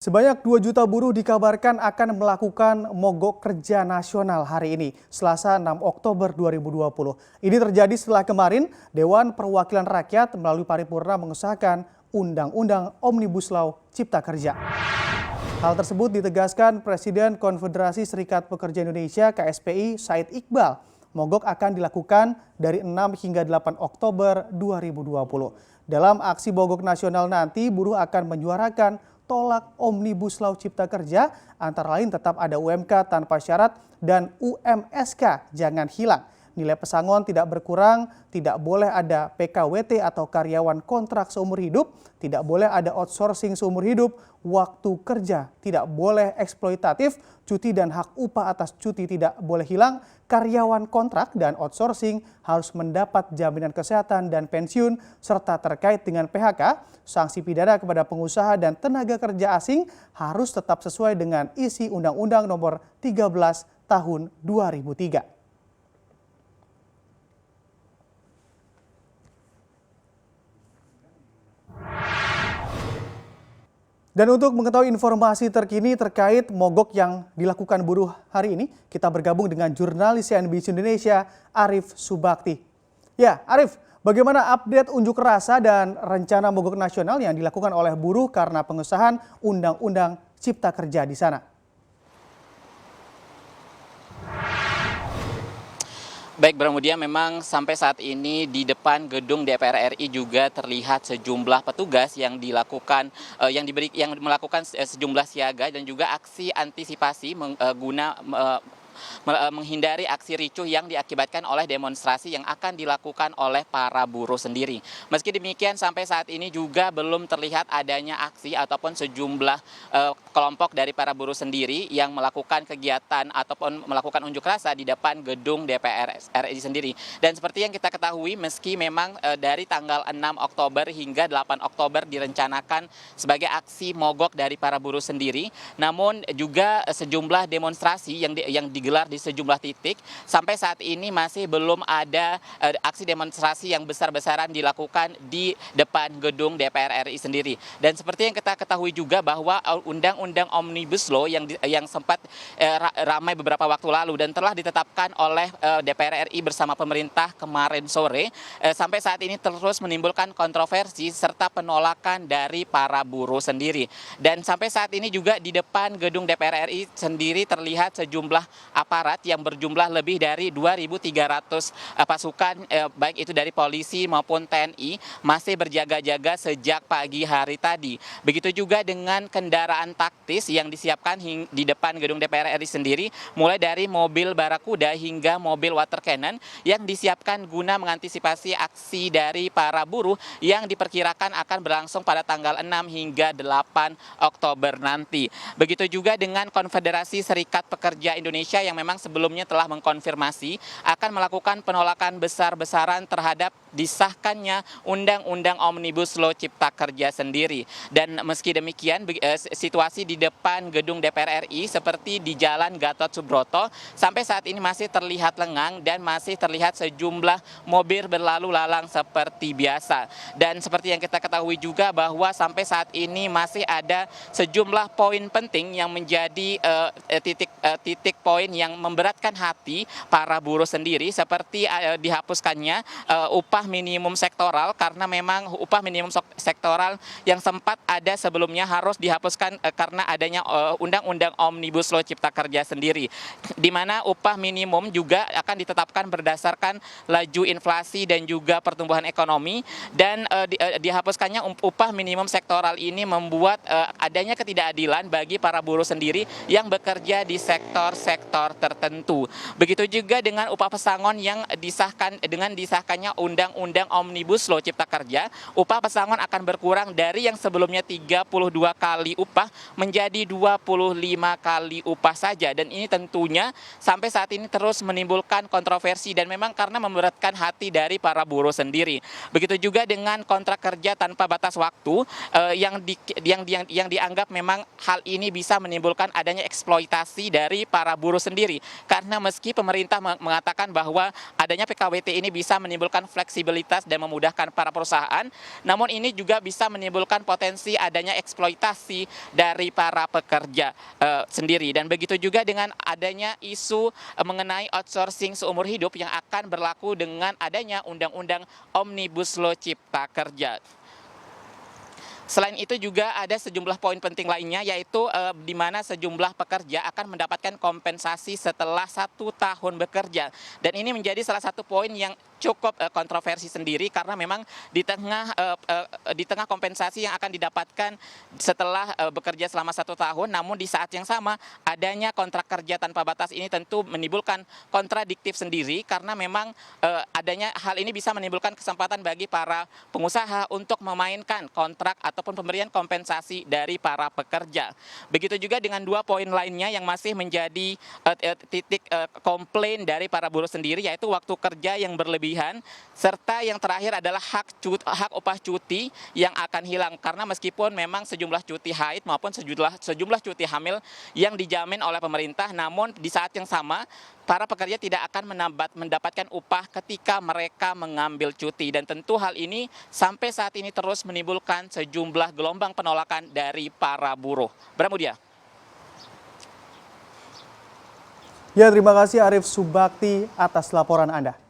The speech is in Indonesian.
Sebanyak 2 juta buruh dikabarkan akan melakukan mogok kerja nasional hari ini, Selasa 6 Oktober 2020. Ini terjadi setelah kemarin Dewan Perwakilan Rakyat melalui paripurna mengesahkan Undang-Undang Omnibus Law Cipta Kerja. Hal tersebut ditegaskan Presiden Konfederasi Serikat Pekerja Indonesia KSPI Said Iqbal. Mogok akan dilakukan dari 6 hingga 8 Oktober 2020. Dalam aksi mogok nasional nanti, buruh akan menyuarakan tolak Omnibus Law Cipta Kerja, antara lain tetap ada UMK tanpa syarat dan UMSK jangan hilang. Nilai pesangon tidak berkurang, tidak boleh ada PKWT atau karyawan kontrak seumur hidup, tidak boleh ada outsourcing seumur hidup, waktu kerja tidak boleh eksploitatif, cuti dan hak upah atas cuti tidak boleh hilang, karyawan kontrak dan outsourcing harus mendapat jaminan kesehatan dan pensiun, serta terkait dengan PHK, sanksi pidana kepada pengusaha dan tenaga kerja asing harus tetap sesuai dengan isi Undang-Undang Nomor 13 Tahun 2003. Dan untuk mengetahui informasi terkini terkait mogok yang dilakukan buruh hari ini, kita bergabung dengan jurnalis CNBC Indonesia, Arif Subakti. Ya, Arif, bagaimana update unjuk rasa dan rencana mogok nasional yang dilakukan oleh buruh karena pengesahan Undang-Undang Cipta Kerja di sana? Baik, Bramudia, memang sampai saat ini di depan gedung DPR RI juga terlihat sejumlah petugas yang melakukan sejumlah siaga dan juga aksi antisipasi menghindari aksi ricuh yang diakibatkan oleh demonstrasi yang akan dilakukan oleh para buruh sendiri. Meski demikian, sampai saat ini juga belum terlihat adanya aksi ataupun sejumlah kelompok dari para buruh sendiri yang melakukan kegiatan ataupun melakukan unjuk rasa di depan gedung DPR RI sendiri. Dan seperti yang kita ketahui, meski memang dari tanggal 6 Oktober hingga 8 Oktober direncanakan sebagai aksi mogok dari para buruh sendiri, namun juga sejumlah demonstrasi yang digelar di sejumlah titik, sampai saat ini masih belum ada aksi demonstrasi yang besar-besaran dilakukan di depan gedung DPR RI sendiri. Dan seperti yang kita ketahui juga bahwa Undang-Undang Omnibus Law yang sempat ramai beberapa waktu lalu dan telah ditetapkan oleh DPR RI bersama pemerintah kemarin sore, sampai saat ini terus menimbulkan kontroversi serta penolakan dari para buruh sendiri. Dan sampai saat ini juga di depan gedung DPR RI sendiri terlihat sejumlah aparat yang berjumlah lebih dari 2.300 pasukan, baik itu dari polisi maupun TNI, masih berjaga-jaga sejak pagi hari tadi. Begitu juga dengan kendaraan taktis yang disiapkan di depan gedung DPR RI sendiri, mulai dari mobil Barakuda hingga mobil water cannon yang disiapkan guna mengantisipasi aksi dari para buruh yang diperkirakan akan berlangsung pada tanggal 6 hingga 8 Oktober nanti. Begitu juga dengan Konfederasi Serikat Pekerja Indonesia yang memang sebelumnya telah mengkonfirmasi akan melakukan penolakan besar-besaran terhadap disahkannya Undang-Undang Omnibus Law Cipta Kerja sendiri. Dan meski demikian, situasi di depan gedung DPR RI seperti di Jalan Gatot Subroto sampai saat ini masih terlihat lengang dan masih terlihat sejumlah mobil berlalu lalang seperti biasa. Dan seperti yang kita ketahui juga bahwa sampai saat ini masih ada sejumlah poin penting yang menjadi titik poin yang memberatkan hati para buruh sendiri, seperti dihapuskannya upah minimum sektoral, karena memang upah minimum sektoral yang sempat ada sebelumnya harus dihapuskan karena adanya Undang-Undang Omnibus Law Cipta Kerja sendiri, di mana upah minimum juga akan ditetapkan berdasarkan laju inflasi dan juga pertumbuhan ekonomi. Dan dihapuskannya upah minimum sektoral ini membuat adanya ketidakadilan bagi para buruh sendiri yang bekerja di sektor-sektor tertentu. Begitu juga dengan upah pesangon yang disahkannya Undang-Undang Omnibus Law Cipta Kerja, upah pesangon akan berkurang dari yang sebelumnya 32 kali upah menjadi 25 kali upah saja. Dan ini tentunya sampai saat ini terus menimbulkan kontroversi dan memang karena memberatkan hati dari para buruh sendiri. Begitu juga dengan kontrak kerja tanpa batas waktu yang dianggap memang hal ini bisa menimbulkan adanya eksploitasi dari para buruh sendiri. Karena meski pemerintah mengatakan bahwa adanya PKWT ini bisa menimbulkan fleksibilitas fleksibilitas dan memudahkan para perusahaan, namun ini juga bisa menimbulkan potensi adanya eksploitasi dari para pekerja sendiri. Dan begitu juga dengan adanya isu mengenai outsourcing seumur hidup yang akan berlaku dengan adanya Undang-Undang Omnibus Law Cipta Kerja. Selain itu juga ada sejumlah poin penting lainnya, yaitu di mana sejumlah pekerja akan mendapatkan kompensasi setelah 1 tahun bekerja. Dan ini menjadi salah satu poin yang cukup kontroversi sendiri, karena memang di tengah kompensasi yang akan didapatkan setelah bekerja selama 1 tahun, namun di saat yang sama adanya kontrak kerja tanpa batas ini tentu menimbulkan kontradiktif sendiri, karena memang adanya hal ini bisa menimbulkan kesempatan bagi para pengusaha untuk memainkan kontrak ataupun pemberian kompensasi dari para pekerja. Begitu juga dengan 2 poin lainnya yang masih menjadi titik komplain dari para buruh sendiri, yaitu waktu kerja yang berlebihan, serta yang terakhir adalah hak upah cuti yang akan hilang, karena meskipun memang sejumlah cuti haid maupun sejumlah cuti hamil yang dijamin oleh pemerintah, namun di saat yang sama para pekerja tidak akan mendapatkan upah ketika mereka mengambil cuti. Dan tentu hal ini sampai saat ini terus menimbulkan sejumlah gelombang penolakan dari para buruh. Bramudia. Ya, terima kasih Arif Subakti atas laporan Anda.